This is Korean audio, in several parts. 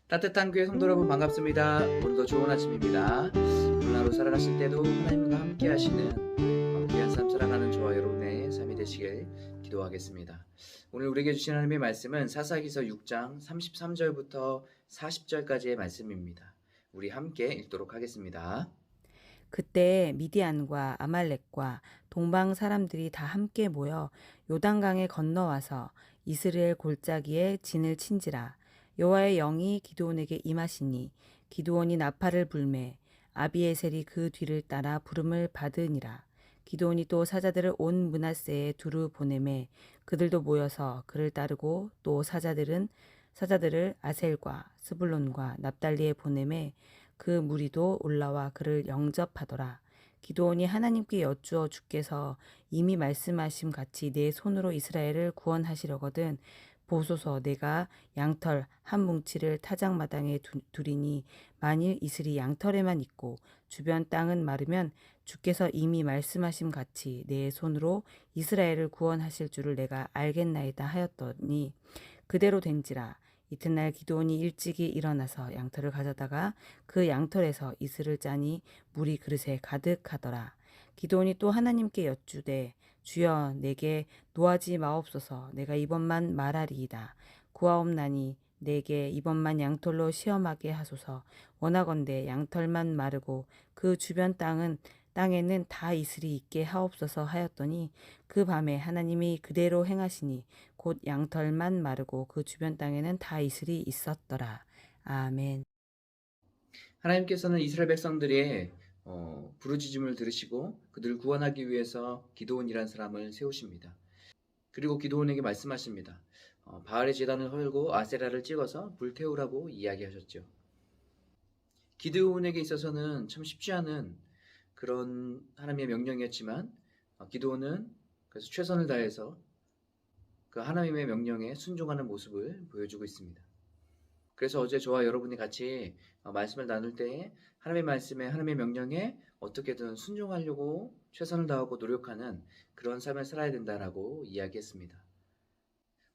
따뜻한 교회 성도 여러분 반갑습니다. 오늘도 좋은 아침입니다. 오늘 하루 살아가실 때도 하나님과 함께 하시는 귀한 삶 살아가는 저와 여러분의 삶이 되시길 기도하겠습니다. 오늘 우리에게 주신 하나님의 말씀은 사사기서 6장 33절부터 40절까지의 말씀입니다. 우리 함께 읽도록 하겠습니다. 그때 미디안과 아말렉과 동방 사람들이 다 함께 모여 요단강에 건너와서 이스라엘 골짜기에 진을 친지라. 여호와의 영이 기드온에게 임하시니 기드온이 나팔을 불매 아비에셀이 그 뒤를 따라 부름을 받으니라. 기드온이 또 사자들을 온 므낫세에 두루 보내매 그들도 모여서 그를 따르고 또 사자들을 아셀과 스불론과 납달리에 보내매 그 무리도 올라와 그를 영접하더라. 기드온이 하나님께 여쭈어 주께서 이미 말씀하심 같이 내 손으로 이스라엘을 구원하시려거든 보소서. 내가 양털 한 뭉치를 타작마당에 두리니 만일 이슬이 양털에만 있고 주변 땅은 마르면 주께서 이미 말씀하심 같이 내 손으로 이스라엘을 구원하실 줄을 내가 알겠나이다 하였더니 그대로 된지라. 이튿날 기드온이 일찍이 일어나서 양털을 가져다가 그 양털에서 이슬을 짜니 물이 그릇에 가득하더라. 기드온이 또 하나님께 여쭈되 주여 내게 노하지 마옵소서. 내가 이번만 말하리이다. 구하옵나니 내게 이번만 양털로 시험하게 하소서. 원하건대 양털만 마르고 그 주변 땅에는 다 이슬이 있게 하옵소서 하였더니 그 밤에 하나님이 그대로 행하시니 곧 양털만 마르고 그 주변 땅에는 다 이슬이 있었더라. 아멘. 하나님께서는 이스라엘 백성들의 부르짖음을 들으시고 그들을 구원하기 위해서 기드온이라는 사람을 세우십니다. 그리고 기드온에게 말씀하십니다. 바알의 제단을 헐고 아세라를 찍어서 불태우라고 이야기하셨죠. 기드온에게 있어서는 참 쉽지 않은 그런 하나님의 명령이었지만 기드온은 그래서 최선을 다해서 그 하나님의 명령에 순종하는 모습을 보여주고 있습니다. 그래서 어제 저와 여러분이 같이 말씀을 나눌 때 하나님의 말씀에 하나님의 명령에 어떻게든 순종하려고 최선을 다하고 노력하는 그런 삶을 살아야 된다라고 이야기했습니다.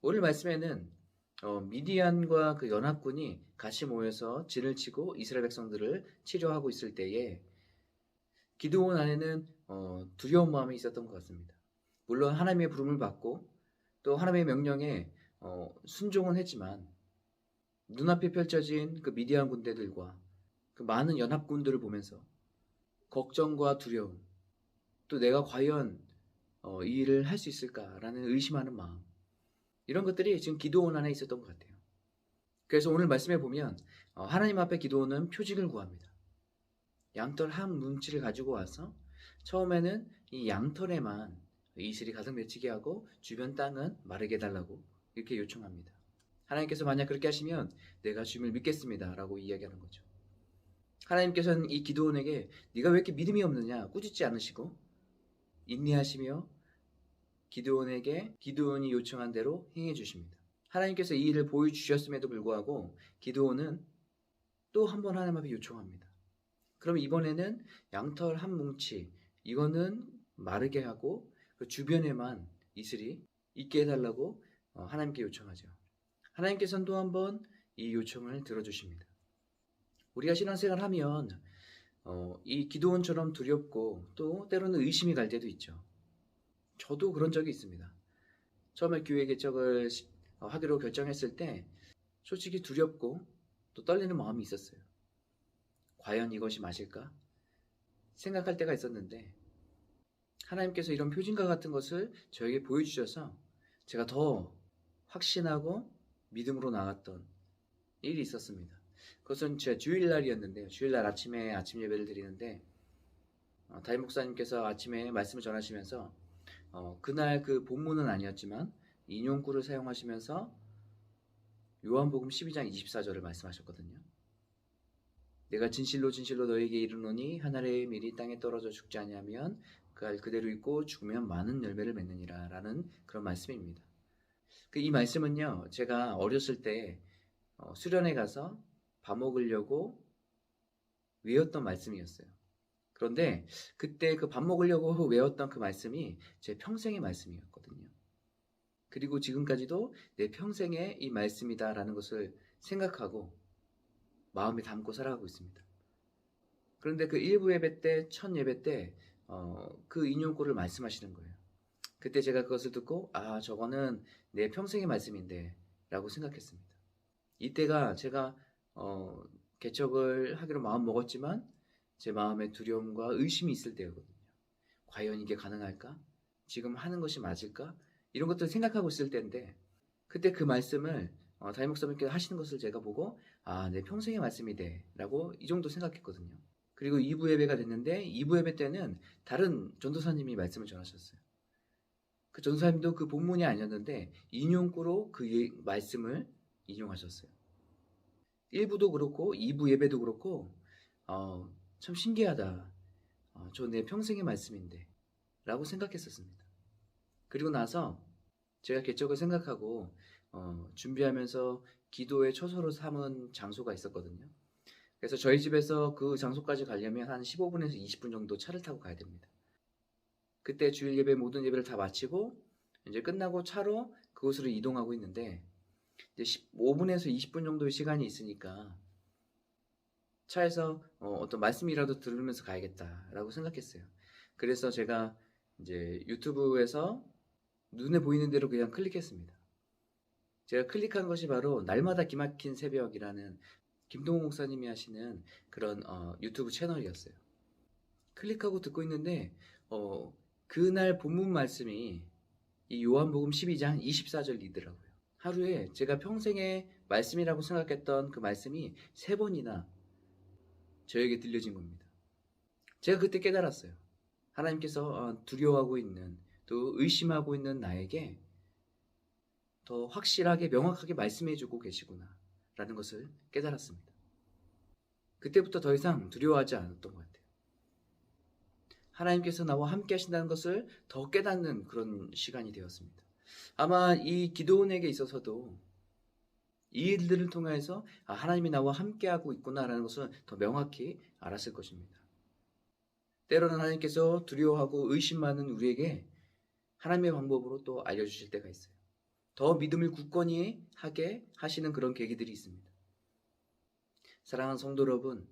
오늘 말씀에는 미디안과 그 연합군이 같이 모여서 진을 치고 이스라엘 백성들을 치료하고 있을 때에 기드온 안에는 두려운 마음이 있었던 것 같습니다. 물론 하나님의 부름을 받고 또 하나님의 명령에 순종은 했지만 눈앞에 펼쳐진 그 미디안 군대들과 그 많은 연합군들을 보면서 걱정과 두려움, 또 내가 과연 이 일을 할 수 있을까라는 의심하는 마음, 이런 것들이 지금 기드온 안에 있었던 것 같아요. 그래서 오늘 말씀에 보면 하나님 앞에 기드온은 표징을 구합니다. 양털 한 뭉치를 가지고 와서 처음에는 이 양털에만 이슬이 가득 맺히게 하고 주변 땅은 마르게 해달라고 이렇게 요청합니다. 하나님께서 만약 그렇게 하시면 내가 주님을 믿겠습니다 라고 이야기하는 거죠. 하나님께서는 이 기드온에게 네가 왜 이렇게 믿음이 없느냐 꾸짖지 않으시고 인내하시며 기드온이 요청한 대로 행해 주십니다. 하나님께서 이 일을 보여주셨음에도 불구하고 기드온은 또 한 번 하나님 앞에 요청합니다. 그럼 이번에는 양털 한 뭉치 이거는 마르게 하고 그 주변에만 이슬이 있게 해달라고 하나님께 요청하죠. 하나님께서는 또 한 번 이 요청을 들어주십니다. 우리가 신앙생활 하면 이 기드온처럼 두렵고 또 때로는 의심이 갈 때도 있죠. 저도 그런 적이 있습니다. 처음에 교회 개척을 하기로 결정했을 때 솔직히 두렵고 또 떨리는 마음이 있었어요. 과연 이것이 맞을까? 생각할 때가 있었는데 하나님께서 이런 표징과 같은 것을 저에게 보여주셔서 제가 더 확신하고 믿음으로 나갔던 일이 있었습니다. 그것은 제 주일날이었는데요. 주일날 아침에 아침 예배를 드리는데 담임 목사님께서 아침에 말씀을 전하시면서 그날 그 본문은 아니었지만 인용구를 사용하시면서 요한복음 12장 24절을 말씀하셨거든요. 내가 진실로 진실로 너에게 이르노니 한 알의 밀이 땅에 떨어져 죽지 아니하면 그 알 그대로 있고 죽으면 많은 열매를 맺느니라 라는 그런 말씀입니다. 이 말씀은요, 제가 어렸을 때 수련회 가서 밥 먹으려고 외웠던 말씀이었어요. 그런데 그때 그 밥 먹으려고 외웠던 그 말씀이 제 평생의 말씀이었거든요. 그리고 지금까지도 내 평생의 이 말씀이다라는 것을 생각하고 마음에 담고 살아가고 있습니다. 그런데 그 일부 예배 때, 첫 예배 때 그 인용구를 말씀하시는 거예요. 그때 제가 그것을 듣고 저거는 내 평생의 말씀인데 라고 생각했습니다. 이때가 제가 개척을 하기로 마음 먹었지만 제 마음에 두려움과 의심이 있을 때였거든요. 과연 이게 가능할까? 지금 하는 것이 맞을까? 이런 것들을 생각하고 있을 때인데 그때 그 말씀을 담임 목사님께서 하시는 것을 제가 보고 내 평생의 말씀이 돼 라고 이 정도 생각했거든요. 그리고 2부 예배가 됐는데 2부 예배 때는 다른 전도사님이 말씀을 전하셨어요. 그 전도사님도 그 본문이 아니었는데 인용구로 그 말씀을 인용하셨어요. 1부도 그렇고 2부 예배도 그렇고 참 신기하다. 저 내 평생의 말씀인데 라고 생각했었습니다. 그리고 나서 제가 개척을 생각하고 준비하면서 기도의 처소로 삼은 장소가 있었거든요. 그래서 저희 집에서 그 장소까지 가려면 한 15분에서 20분 정도 차를 타고 가야 됩니다. 그때 주일 예배 모든 예배를 다 마치고 이제 끝나고 차로 그곳으로 이동하고 있는데 이제 15분에서 20분 정도의 시간이 있으니까 차에서 어떤 말씀이라도 들으면서 가야겠다라고 생각했어요. 그래서 제가 이제 유튜브에서 눈에 보이는 대로 그냥 클릭했습니다. 제가 클릭한 것이 바로 날마다 기막힌 새벽이라는 김동호 목사님이 하시는 그런 유튜브 채널이었어요. 클릭하고 듣고 있는데 그날 본문 말씀이 이 요한복음 12장 24절이더라고요. 하루에 제가 평생의 말씀이라고 생각했던 그 말씀이 3번이나 저에게 들려진 겁니다. 제가 그때 깨달았어요. 하나님께서 두려워하고 있는 또 의심하고 있는 나에게 더 확실하게 명확하게 말씀해주고 계시구나 라는 것을 깨달았습니다. 그때부터 더 이상 두려워하지 않았던 것 같아요. 하나님께서 나와 함께 하신다는 것을 더 깨닫는 그런 시간이 되었습니다. 아마 이 기도원에게 있어서도 이 일들을 통해서 하나님이 나와 함께하고 있구나라는 것을 더 명확히 알았을 것입니다. 때로는 하나님께서 두려워하고 의심 많은 우리에게 하나님의 방법으로 또 알려주실 때가 있어요. 더 믿음을 굳건히 하게 하시는 그런 계기들이 있습니다. 사랑하는 성도 여러분,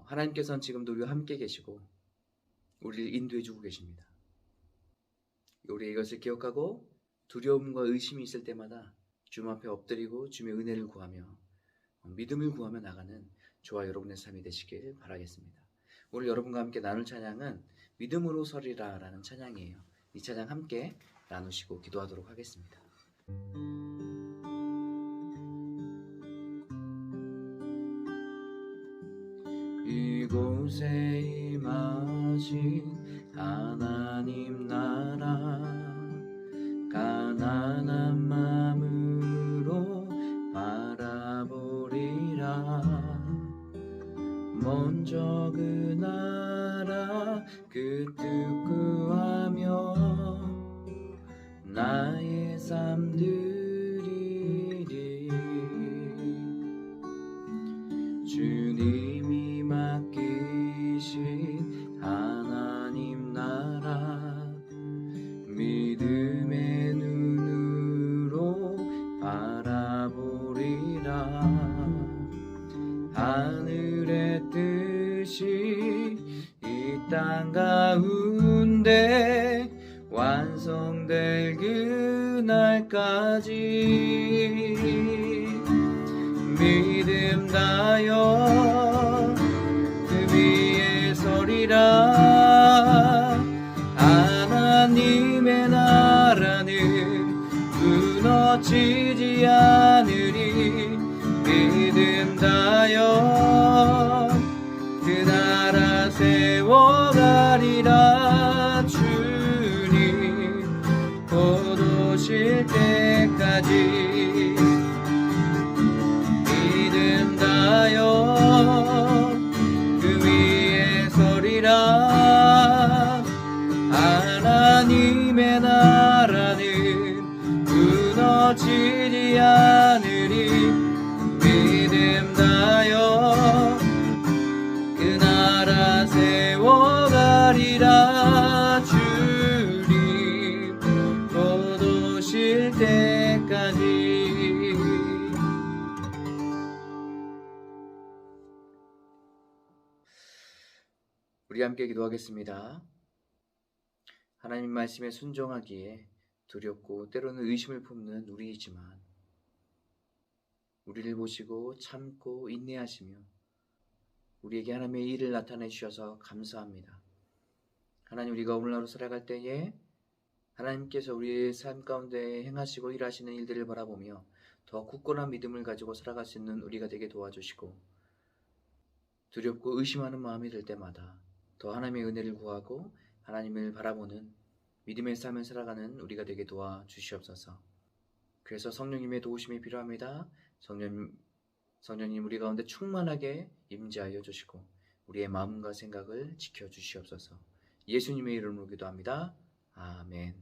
하나님께서는 지금도 우리와 함께 계시고 우리를 인도해주고 계십니다. 우리 이것을 기억하고 두려움과 의심이 있을 때마다 주님 앞에 엎드리고 주님의 은혜를 구하며 믿음을 구하며 나가는 저와 여러분의 삶이 되시길 바라겠습니다. 오늘 여러분과 함께 나눌 찬양은 믿음으로 서리라 라는 찬양이에요. 이 찬양 함께 나누시고 기도하도록 하겠습니다. 이곳에 임하신 하나님 나라 가난한 마음으로 바라보리라. 먼저 그 나라 그 뜻 구하며 나의 삶 드리리. 주님이 맡기신 하나님 나라 믿음의 눈으로 바라보리라. 하늘의 뜻이 이 땅 가운데 완성될 그날까지 믿음 다여 그 위에 서리라. 하나님의 나라는 무너지지 않으리. 믿음 다여 그 나라 세워가리라. 주님 곧 오실 때까지 믿음 다여 우리 함께 기도하겠습니다. 하나님 말씀에 순종하기에 두렵고 때로는 의심을 품는 우리이지만 우리를 보시고 참고 인내하시며 우리에게 하나님의 일을 나타내 주셔서 감사합니다. 하나님, 우리가 오늘 하루 살아갈 때에 하나님께서 우리의 삶 가운데 행하시고 일하시는 일들을 바라보며 더 굳건한 믿음을 가지고 살아갈 수 있는 우리가 되게 도와주시고, 두렵고 의심하는 마음이 들 때마다 더 하나님의 은혜를 구하고 하나님을 바라보는 믿음의 삶을 살아가는 우리가 되게 도와주시옵소서. 그래서 성령님의 도우심이 필요합니다. 성령님 우리 가운데 충만하게 임재하여 주시고 우리의 마음과 생각을 지켜주시옵소서. 예수님의 이름으로 기도합니다. 아멘.